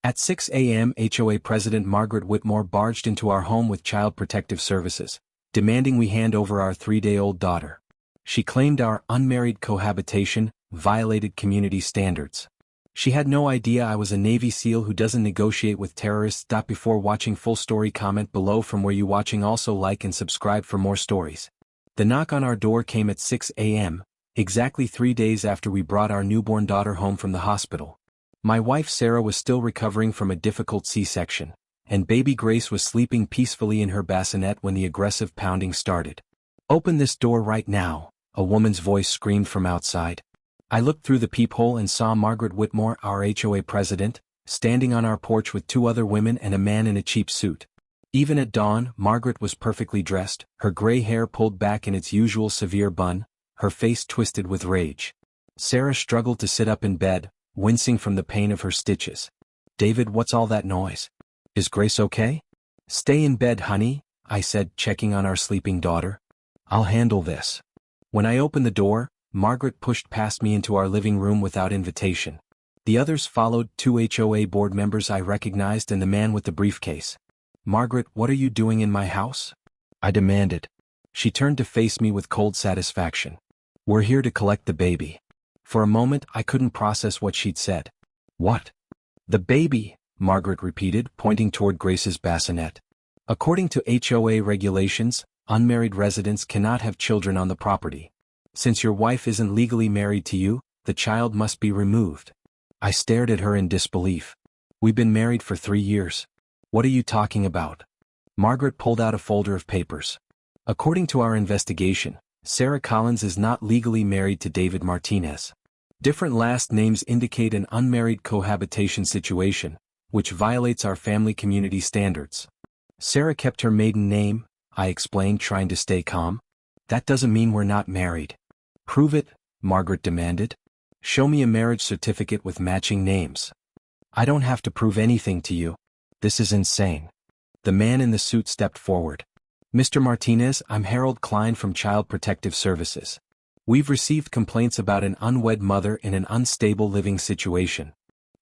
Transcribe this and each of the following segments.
At 6 a.m. HOA President Margaret Whitmore barged into our home with Child Protective Services, demanding we hand over our 3-day-old daughter. She claimed our unmarried cohabitation violated community standards. She had no idea I was a Navy SEAL who doesn't negotiate with terrorists. Before watching full story, comment below from where you watching. Also like and subscribe for more stories. The knock on our door came at 6 a.m., exactly 3 days after we brought our newborn daughter home from the hospital. My wife Sarah was still recovering from a difficult C-section, and baby Grace was sleeping peacefully in her bassinet when the aggressive pounding started. "Open this door right now," a woman's voice screamed from outside. I looked through the peephole and saw Margaret Whitmore, our HOA president, standing on our porch with 2 other women and a man in a cheap suit. Even at dawn, Margaret was perfectly dressed, her gray hair pulled back in its usual severe bun, her face twisted with rage. Sarah struggled to sit up in bed, wincing from the pain of her stitches. "David, what's all that noise? Is Grace okay?" "Stay in bed, honey," I said, checking on our sleeping daughter. "I'll handle this." When I opened the door, Margaret pushed past me into our living room without invitation. The others followed, 2 HOA board members I recognized and the man with the briefcase. "Margaret, what are you doing in my house?" I demanded. She turned to face me with cold satisfaction. "We're here to collect the baby." For a moment, I couldn't process what she'd said. "What?" "The baby," Margaret repeated, pointing toward Grace's bassinet. "According to HOA regulations, unmarried residents cannot have children on the property. Since your wife isn't legally married to you, the child must be removed." I stared at her in disbelief. "We've been married for 3 years. What are you talking about?" Margaret pulled out a folder of papers. "According to our investigation, Sarah Collins is not legally married to David Martinez. Different last names indicate an unmarried cohabitation situation, which violates our family community standards. Sarah kept her maiden name," I explained, trying to stay calm. "That doesn't mean we're not married." "Prove it," Margaret demanded. "Show me a marriage certificate with matching names." "I don't have to prove anything to you. This is insane." The man in the suit stepped forward. "Mr. Martinez, I'm Harold Klein from Child Protective Services. We've received complaints about an unwed mother in an unstable living situation."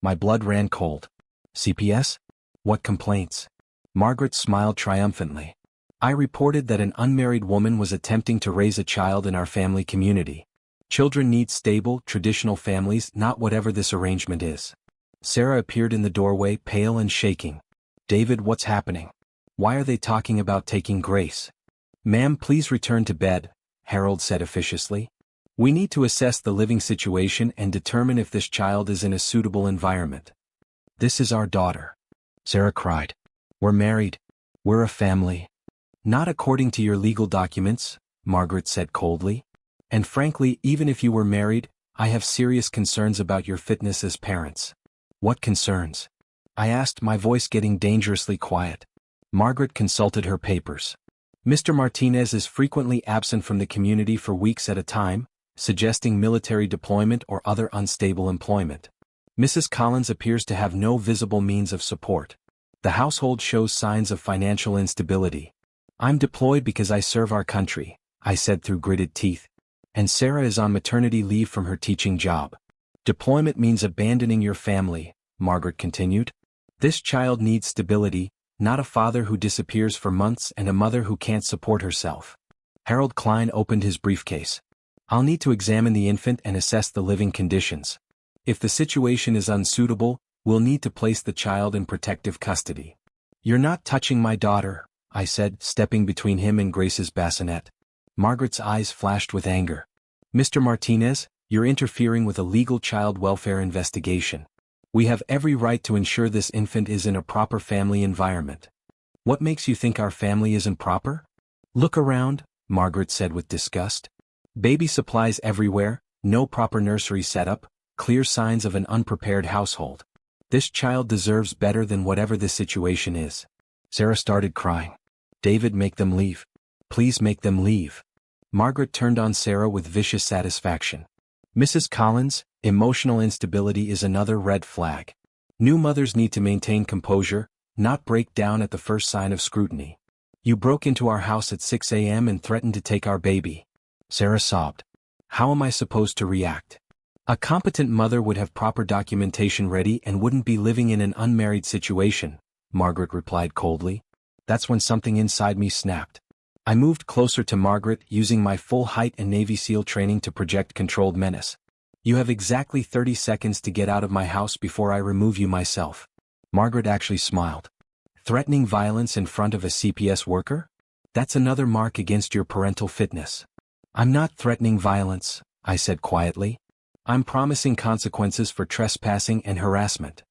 My blood ran cold. "CPS? What complaints?" Margaret smiled triumphantly. "I reported that an unmarried woman was attempting to raise a child in our family community. Children need stable, traditional families, not whatever this arrangement is." Sarah appeared in the doorway, pale and shaking. "David, what's happening? Why are they talking about taking Grace?" "Ma'am, please return to bed," Harold said officiously. "We need to assess the living situation and determine if this child is in a suitable environment." "This is our daughter," Sarah cried. "We're married. We're a family." "Not according to your legal documents," Margaret said coldly. "And frankly, even if you were married, I have serious concerns about your fitness as parents." "What concerns?" I asked, my voice getting dangerously quiet. Margaret consulted her papers. "Mr. Martinez is frequently absent from the community for weeks at a time, suggesting military deployment or other unstable employment. Mrs. Collins appears to have no visible means of support. The household shows signs of financial instability. I'm deployed because I serve our country," I said through gritted teeth. "And Sarah is on maternity leave from her teaching job. Deployment means abandoning your family," Margaret continued. "This child needs stability, not a father who disappears for months and a mother who can't support herself." Harold Klein opened his briefcase. "I'll need to examine the infant and assess the living conditions. If the situation is unsuitable, we'll need to place the child in protective custody." "You're not touching my daughter," I said, stepping between him and Grace's bassinet. Margaret's eyes flashed with anger. "Mr. Martinez, you're interfering with a legal child welfare investigation. We have every right to ensure this infant is in a proper family environment." "What makes you think our family isn't proper?" "Look around," Margaret said with disgust. "Baby supplies everywhere, no proper nursery setup, clear signs of an unprepared household. This child deserves better than whatever this situation is." Sarah started crying. "David, make them leave. Please make them leave." Margaret turned on Sarah with vicious satisfaction. "Mrs. Collins, emotional instability is another red flag. New mothers need to maintain composure, not break down at the first sign of scrutiny. You broke into our house at 6 a.m. and threatened to take our baby." Sarah sobbed. "How am I supposed to react?" A competent mother would have proper documentation ready and wouldn't be living in an unmarried situation, Margaret replied coldly. That's when something inside me snapped. I moved closer to Margaret, using my full height and Navy SEAL training to project controlled menace. You have exactly 30 seconds to get out of my house before I remove you myself. Margaret actually smiled. Threatening violence in front of a CPS worker? That's another mark against your parental fitness. I'm not threatening violence, I said quietly. I'm promising consequences for trespassing and harassment.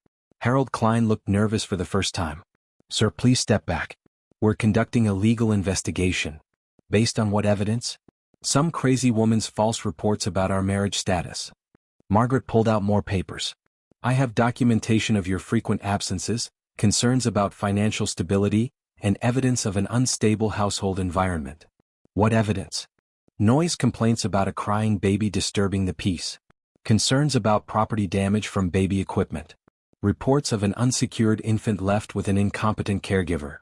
Harold Klein looked nervous for the first time. Sir, please step back. We're conducting a legal investigation. Based on what evidence? Some crazy woman's false reports about our marriage status. Margaret pulled out more papers. I have documentation of your frequent absences, concerns about financial stability, and evidence of an unstable household environment. What evidence? Noise complaints about a crying baby disturbing the peace. Concerns about property damage from baby equipment. Reports of an unsecured infant left with an incompetent caregiver.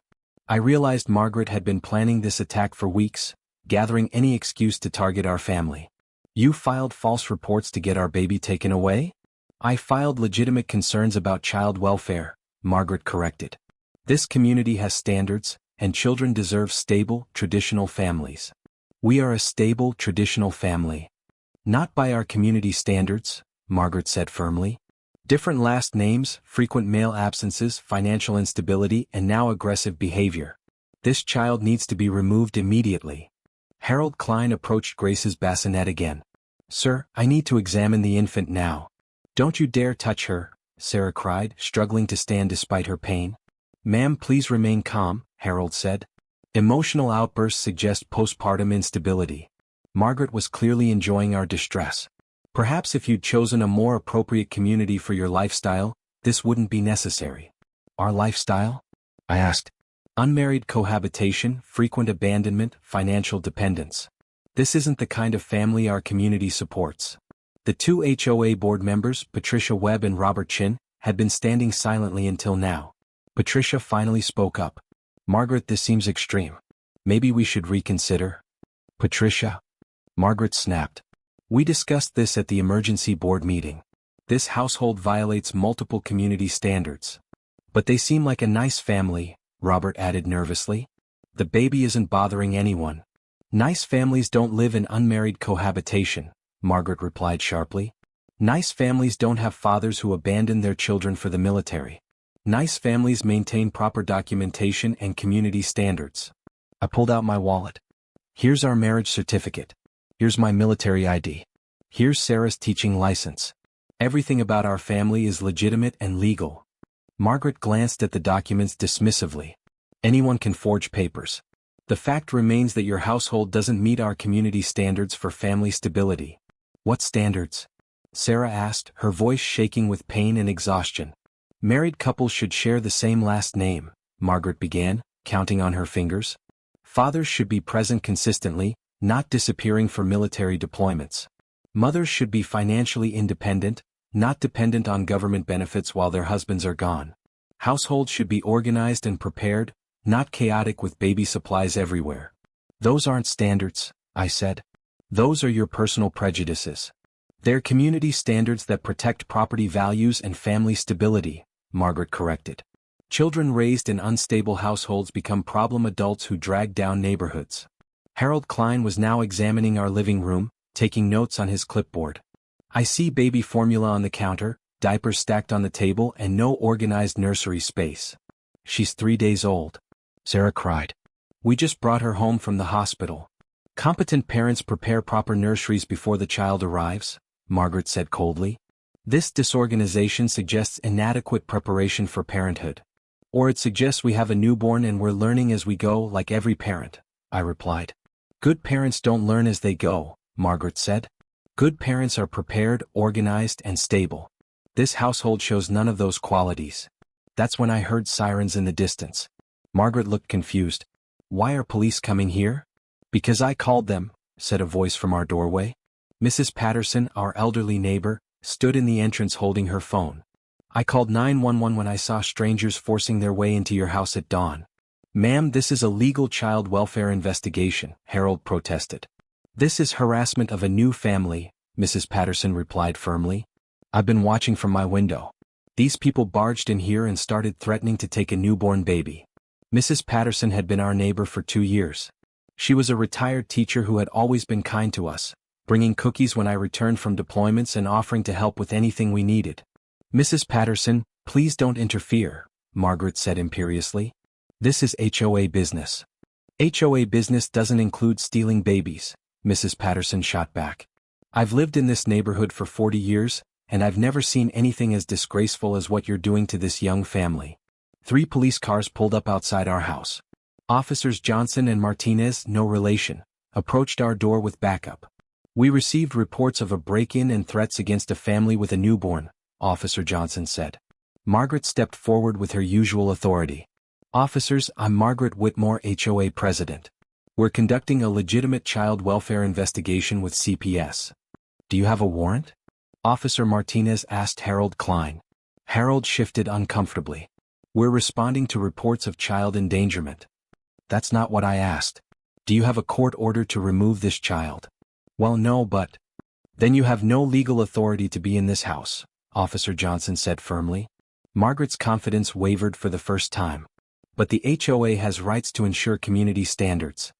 I realized Margaret had been planning this attack for weeks, gathering any excuse to target our family. You filed false reports to get our baby taken away? I filed legitimate concerns about child welfare, Margaret corrected. This community has standards, and children deserve stable, traditional families. We are a stable, traditional family. Not by our community standards, Margaret said firmly. Different last names, frequent male absences, financial instability, and now aggressive behavior. This child needs to be removed immediately. Harold Klein approached Grace's bassinet again. Sir, I need to examine the infant now. Don't you dare touch her, Sarah cried, struggling to stand despite her pain. Ma'am, please remain calm, Harold said. Emotional outbursts suggest postpartum instability. Margaret was clearly enjoying our distress. Perhaps if you'd chosen a more appropriate community for your lifestyle, this wouldn't be necessary. Our lifestyle? I asked. Unmarried cohabitation, frequent abandonment, financial dependence. This isn't the kind of family our community supports. The two HOA board members, Patricia Webb and Robert Chin, had been standing silently until now. Patricia finally spoke up. Margaret, this seems extreme. Maybe we should reconsider. Patricia? Margaret snapped. We discussed this at the emergency board meeting. This household violates multiple community standards. But they seem like a nice family, Robert added nervously. The baby isn't bothering anyone. Nice families don't live in unmarried cohabitation, Margaret replied sharply. Nice families don't have fathers who abandon their children for the military. Nice families maintain proper documentation and community standards. I pulled out my wallet. Here's our marriage certificate. Here's my military ID. Here's Sarah's teaching license. Everything about our family is legitimate and legal. Margaret glanced at the documents dismissively. Anyone can forge papers. The fact remains that your household doesn't meet our community standards for family stability. What standards? Sarah asked, her voice shaking with pain and exhaustion. Married couples should share the same last name, Margaret began, counting on her fingers. Fathers should be present consistently, not disappearing for military deployments. Mothers should be financially independent, not dependent on government benefits while their husbands are gone. Households should be organized and prepared, not chaotic with baby supplies everywhere. Those aren't standards, I said. Those are your personal prejudices. They're community standards that protect property values and family stability, Margaret corrected. Children raised in unstable households become problem adults who drag down neighborhoods. Harold Klein was now examining our living room, taking notes on his clipboard. I see baby formula on the counter, diapers stacked on the table, and no organized nursery space. She's 3 days old. Sarah cried. We just brought her home from the hospital. Competent parents prepare proper nurseries before the child arrives, Margaret said coldly. This disorganization suggests inadequate preparation for parenthood. Or it suggests we have a newborn and we're learning as we go like every parent, I replied. Good parents don't learn as they go, Margaret said. Good parents are prepared, organized, and stable. This household shows none of those qualities. That's when I heard sirens in the distance. Margaret looked confused. Why are police coming here? Because I called them, said a voice from our doorway. Mrs. Patterson, our elderly neighbor, stood in the entrance holding her phone. I called 911 when I saw strangers forcing their way into your house at dawn. Ma'am, this is a legal child welfare investigation, Harold protested. This is harassment of a new family, Mrs. Patterson replied firmly. I've been watching from my window. These people barged in here and started threatening to take a newborn baby. Mrs. Patterson had been our neighbor for 2 years. She was a retired teacher who had always been kind to us, bringing cookies when I returned from deployments and offering to help with anything we needed. Mrs. Patterson, please don't interfere, Margaret said imperiously. This is HOA business. HOA business doesn't include stealing babies, Mrs. Patterson shot back. I've lived in this neighborhood for 40 years, and I've never seen anything as disgraceful as what you're doing to this young family. 3 police cars pulled up outside our house. Officers Johnson and Martinez, no relation, approached our door with backup. We received reports of a break-in and threats against a family with a newborn, Officer Johnson said. Margaret stepped forward with her usual authority. Officers, I'm Margaret Whitmore, HOA president. We're conducting a legitimate child welfare investigation with CPS. Do you have a warrant? Officer Martinez asked Harold Klein. Harold shifted uncomfortably. We're responding to reports of child endangerment. That's not what I asked. Do you have a court order to remove this child? Well, no, but... Then you have no legal authority to be in this house, Officer Johnson said firmly. Margaret's confidence wavered for the first time. But the HOA has rights to ensure community standards.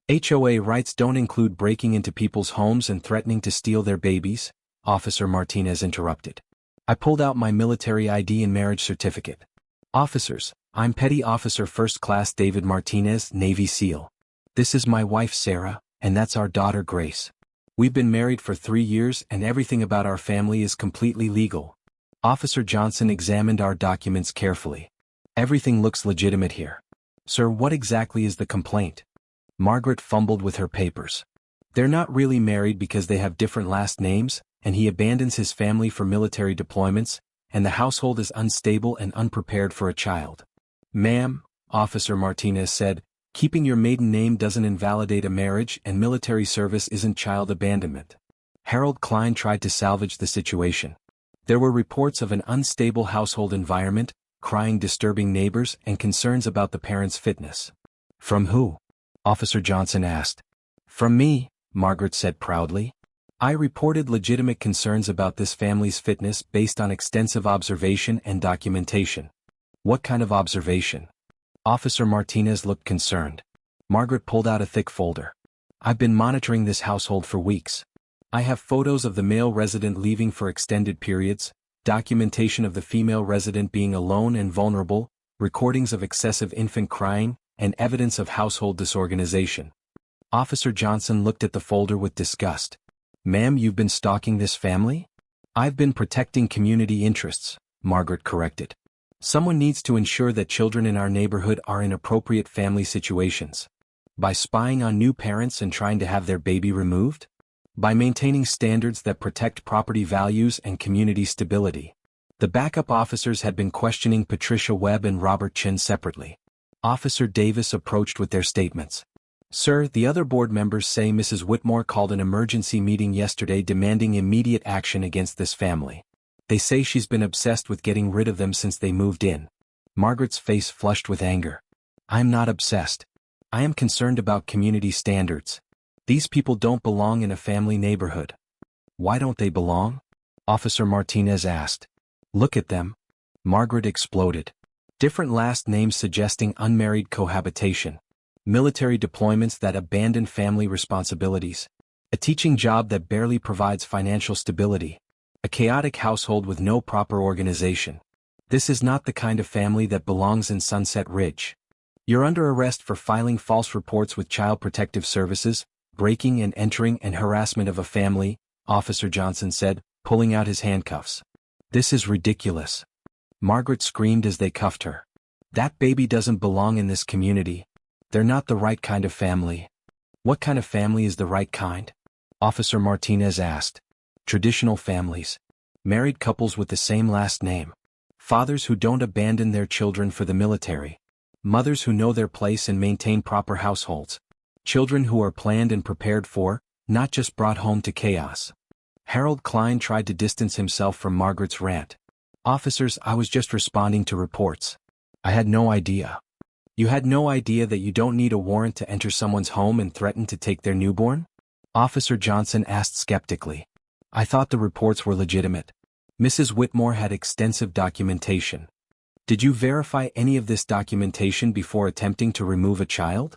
HOA rights don't include breaking into people's homes and threatening to steal their babies, Officer Martinez interrupted. I pulled out my military ID and marriage certificate. Officers, I'm Petty Officer First Class David Martinez, Navy SEAL. This is my wife Sarah, and that's our daughter Grace. We've been married for 3 years and everything about our family is completely legal. Officer Johnson examined our documents carefully. Everything looks legitimate here. Sir, what exactly is the complaint? Margaret fumbled with her papers. They're not really married because they have different last names, and he abandons his family for military deployments, and the household is unstable and unprepared for a child. Ma'am, Officer Martinez said, keeping your maiden name doesn't invalidate a marriage and military service isn't child abandonment. Harold Klein tried to salvage the situation. There were reports of an unstable household environment, crying disturbing neighbors and concerns about the parents' fitness. From who? Officer Johnson asked. From me, Margaret said proudly. I reported legitimate concerns about this family's fitness based on extensive observation and documentation. What kind of observation? Officer Martinez looked concerned. Margaret pulled out a thick folder. I've been monitoring this household for weeks. I have photos of the male resident leaving for extended periods, documentation of the female resident being alone and vulnerable, recordings of excessive infant crying, and evidence of household disorganization. Officer Johnson looked at the folder with disgust. Ma'am, you've been stalking this family? I've been protecting community interests, Margaret corrected. Someone needs to ensure that children in our neighborhood are in appropriate family situations. By spying on new parents and trying to have their baby removed? By maintaining standards that protect property values and community stability. The backup officers had been questioning Patricia Webb and Robert Chin separately. Officer Davis approached with their statements. Sir, the other board members say Mrs. Whitmore called an emergency meeting yesterday demanding immediate action against this family. They say she's been obsessed with getting rid of them since they moved in. Margaret's face flushed with anger. I'm not obsessed. I am concerned about community standards. These people don't belong in a family neighborhood. Why don't they belong? Officer Martinez asked. Look at them. Margaret exploded. Different last names suggesting unmarried cohabitation. Military deployments that abandon family responsibilities. A teaching job that barely provides financial stability. A chaotic household with no proper organization. This is not the kind of family that belongs in Sunset Ridge. You're under arrest for filing false reports with Child Protective Services, breaking and entering and harassment of a family, Officer Johnson said, pulling out his handcuffs. This is ridiculous. Margaret screamed as they cuffed her. That baby doesn't belong in this community. They're not the right kind of family. What kind of family is the right kind? Officer Martinez asked. Traditional families. Married couples with the same last name. Fathers who don't abandon their children for the military. Mothers who know their place and maintain proper households. Children who are planned and prepared for, not just brought home to chaos. Harold Klein tried to distance himself from Margaret's rant. Officers, I was just responding to reports. I had no idea. You had no idea that you don't need a warrant to enter someone's home and threaten to take their newborn? Officer Johnson asked skeptically. I thought the reports were legitimate. Mrs. Whitmore had extensive documentation. Did you verify any of this documentation before attempting to remove a child?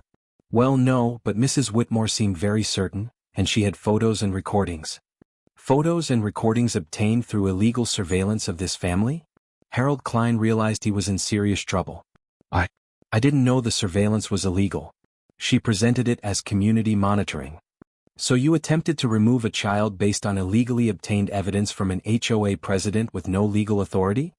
Well, no, but Mrs. Whitmore seemed very certain, and she had photos and recordings. Photos and recordings obtained through illegal surveillance of this family? Harold Klein realized he was in serious trouble. I didn't know the surveillance was illegal. She presented it as community monitoring. So you attempted to remove a child based on illegally obtained evidence from an HOA president with no legal authority?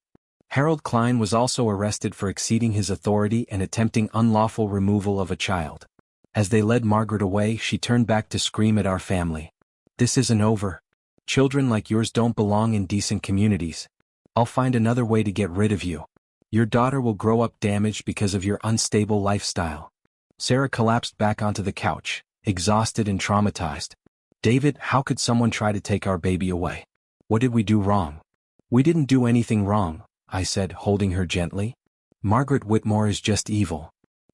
Harold Klein was also arrested for exceeding his authority and attempting unlawful removal of a child. As they led Margaret away, she turned back to scream at our family. This isn't over. Children like yours don't belong in decent communities. I'll find another way to get rid of you. Your daughter will grow up damaged because of your unstable lifestyle. Sarah collapsed back onto the couch, exhausted and traumatized. David, how could someone try to take our baby away? What did we do wrong? We didn't do anything wrong, I said, holding her gently. Margaret Whitmore is just evil.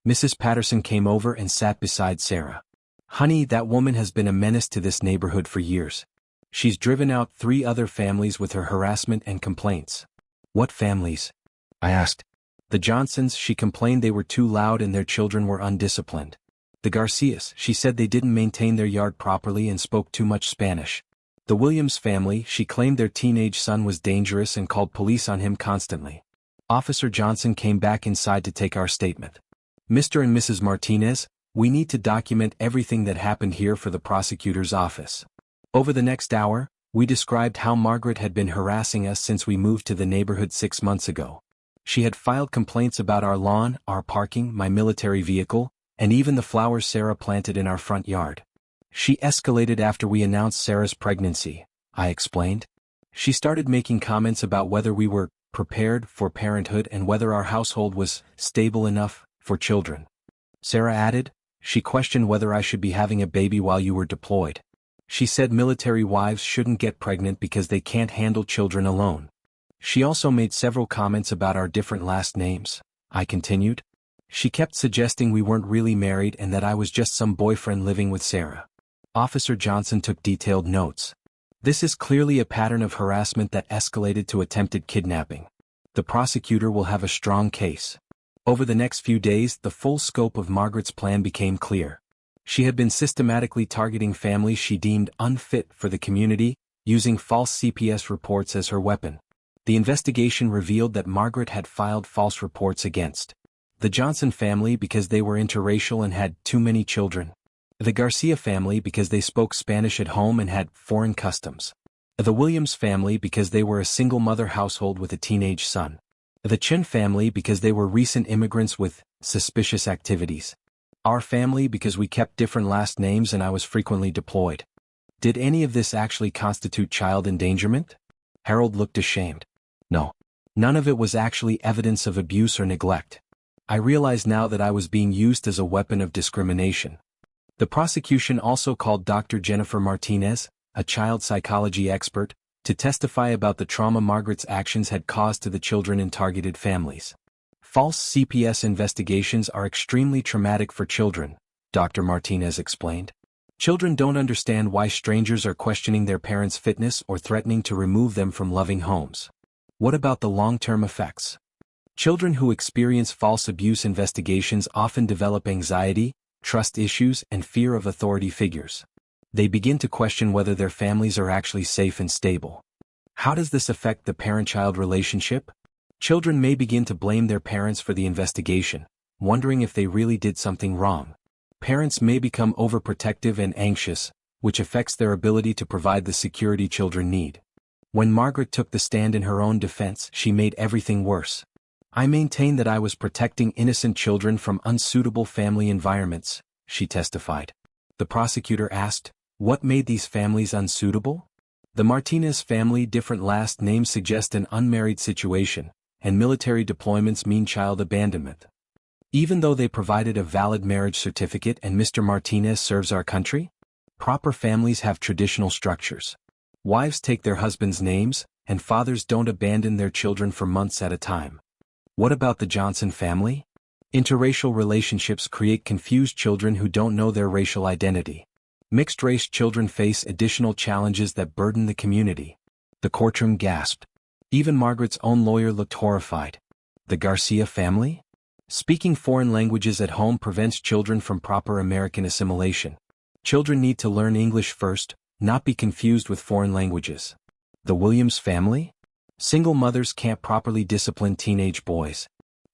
Mrs. Patterson came over and sat beside Sarah. Honey, that woman has been a menace to this neighborhood for years. She's driven out 3 other families with her harassment and complaints. What families? I asked. The Johnsons, she complained they were too loud and their children were undisciplined. The Garcias, she said they didn't maintain their yard properly and spoke too much Spanish. The Williams family, she claimed their teenage son was dangerous and called police on him constantly. Officer Johnson came back inside to take our statement. Mr. and Mrs. Martinez, we need to document everything that happened here for the prosecutor's office. Over the next hour, we described how Margaret had been harassing us since we moved to the neighborhood 6 months ago. She had filed complaints about our lawn, our parking, my military vehicle, and even the flowers Sarah planted in our front yard. She escalated after we announced Sarah's pregnancy, I explained. She started making comments about whether we were prepared for parenthood and whether our household was stable enough for children. Sarah added, she questioned whether I should be having a baby while you were deployed. She said military wives shouldn't get pregnant because they can't handle children alone. She also made several comments about our different last names, I continued. She kept suggesting we weren't really married and that I was just some boyfriend living with Sarah. Officer Johnson took detailed notes. This is clearly a pattern of harassment that escalated to attempted kidnapping. The prosecutor will have a strong case. Over the next few days, the full scope of Margaret's plan became clear. She had been systematically targeting families she deemed unfit for the community, using false CPS reports as her weapon. The investigation revealed that Margaret had filed false reports against the Johnson family because they were interracial and had too many children, the Garcia family because they spoke Spanish at home and had foreign customs, the Williams family because they were a single-mother household with a teenage son, the Chin family because they were recent immigrants with suspicious activities, our family because we kept different last names and I was frequently deployed. Did any of this actually constitute child endangerment? Harold looked ashamed. No. None of it was actually evidence of abuse or neglect. I realize now that I was being used as a weapon of discrimination. The prosecution also called Dr. Jennifer Martinez, a child psychology expert, to testify about the trauma Margaret's actions had caused to the children in targeted families. False CPS investigations are extremely traumatic for children, Dr. Martinez explained. Children don't understand why strangers are questioning their parents' fitness or threatening to remove them from loving homes. What about the long-term effects? Children who experience false abuse investigations often develop anxiety, trust issues, and fear of authority figures. They begin to question whether their families are actually safe and stable. How does this affect the parent-child relationship? Children may begin to blame their parents for the investigation, wondering if they really did something wrong. Parents may become overprotective and anxious, which affects their ability to provide the security children need. When Margaret took the stand in her own defense, she made everything worse. I maintain that I was protecting innocent children from unsuitable family environments, she testified. The prosecutor asked, what made these families unsuitable? The Martinez family different last names suggest an unmarried situation, and military deployments mean child abandonment. Even though they provided a valid marriage certificate and Mr. Martinez serves our country, proper families have traditional structures. Wives take their husbands' names, and fathers don't abandon their children for months at a time. What about the Johnson family? Interracial relationships create confused children who don't know their racial identity. Mixed-race children face additional challenges that burden the community. The courtroom gasped. Even Margaret's own lawyer looked horrified. The Garcia family? Speaking foreign languages at home prevents children from proper American assimilation. Children need to learn English first, not be confused with foreign languages. The Williams family? Single mothers can't properly discipline teenage boys.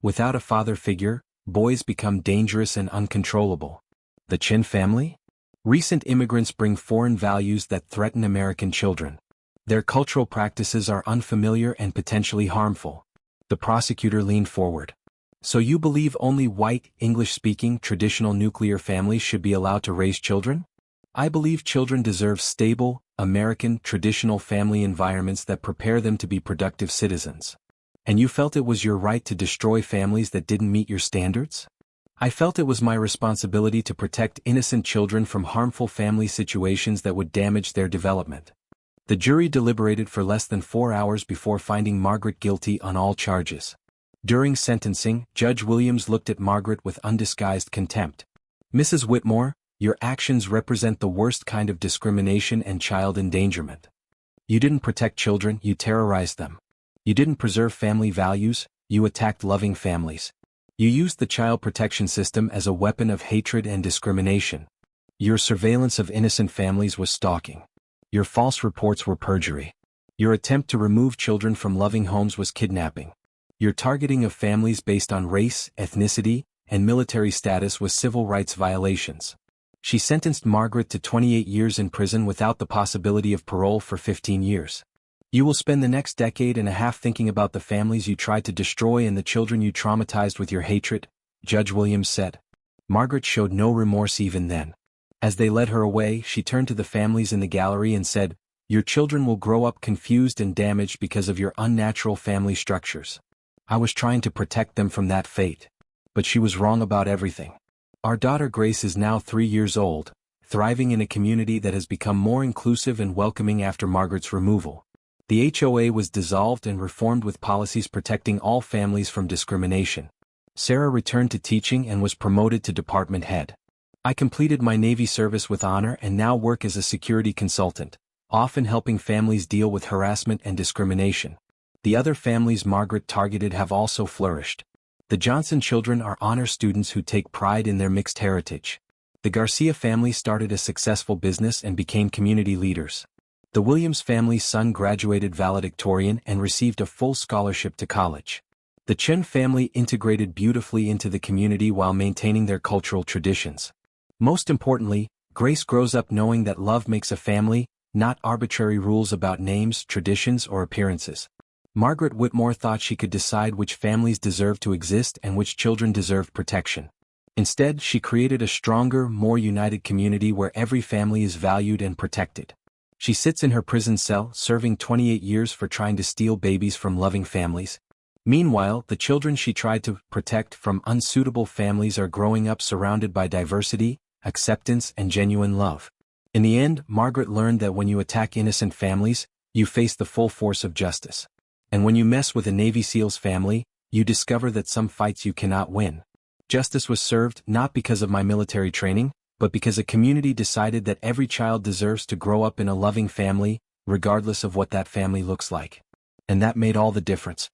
Without a father figure, boys become dangerous and uncontrollable. The Chin family? Recent immigrants bring foreign values that threaten American children. Their cultural practices are unfamiliar and potentially harmful. The prosecutor leaned forward. So you believe only white, English-speaking, traditional nuclear families should be allowed to raise children? I believe children deserve stable, American, traditional family environments that prepare them to be productive citizens. And you felt it was your right to destroy families that didn't meet your standards? I felt it was my responsibility to protect innocent children from harmful family situations that would damage their development. The jury deliberated for less than 4 hours before finding Margaret guilty on all charges. During sentencing, Judge Williams looked at Margaret with undisguised contempt. Mrs. Whitmore, your actions represent the worst kind of discrimination and child endangerment. You didn't protect children, you terrorized them. You didn't preserve family values, you attacked loving families. You used the child protection system as a weapon of hatred and discrimination. Your surveillance of innocent families was stalking. Your false reports were perjury. Your attempt to remove children from loving homes was kidnapping. Your targeting of families based on race, ethnicity, and military status was civil rights violations. She sentenced Margaret to 28 years in prison without the possibility of parole for 15 years. You will spend the next decade and a half thinking about the families you tried to destroy and the children you traumatized with your hatred, Judge Williams said. Margaret showed no remorse even then. As they led her away, she turned to the families in the gallery and said, "Your children will grow up confused and damaged because of your unnatural family structures. I was trying to protect them from that fate. But she was wrong about everything. Our daughter Grace is now 3 years old, thriving in a community that has become more inclusive and welcoming after Margaret's removal. The HOA was dissolved and reformed with policies protecting all families from discrimination. Sarah returned to teaching and was promoted to department head. I completed my Navy service with honor and now work as a security consultant, often helping families deal with harassment and discrimination. The other families Margaret targeted have also flourished. The Johnson children are honor students who take pride in their mixed heritage. The Garcia family started a successful business and became community leaders. The Williams family's son graduated valedictorian and received a full scholarship to college. The Chen family integrated beautifully into the community while maintaining their cultural traditions. Most importantly, Grace grows up knowing that love makes a family, not arbitrary rules about names, traditions, or appearances. Margaret Whitmore thought she could decide which families deserved to exist and which children deserved protection. Instead, she created a stronger, more united community where every family is valued and protected. She sits in her prison cell, serving 28 years for trying to steal babies from loving families. Meanwhile, the children she tried to protect from unsuitable families are growing up surrounded by diversity, acceptance, and genuine love. In the end, Margaret learned that when you attack innocent families, you face the full force of justice. And when you mess with a Navy SEAL's family, you discover that some fights you cannot win. Justice was served not because of my military training, but because a community decided that every child deserves to grow up in a loving family, regardless of what that family looks like. And that made all the difference.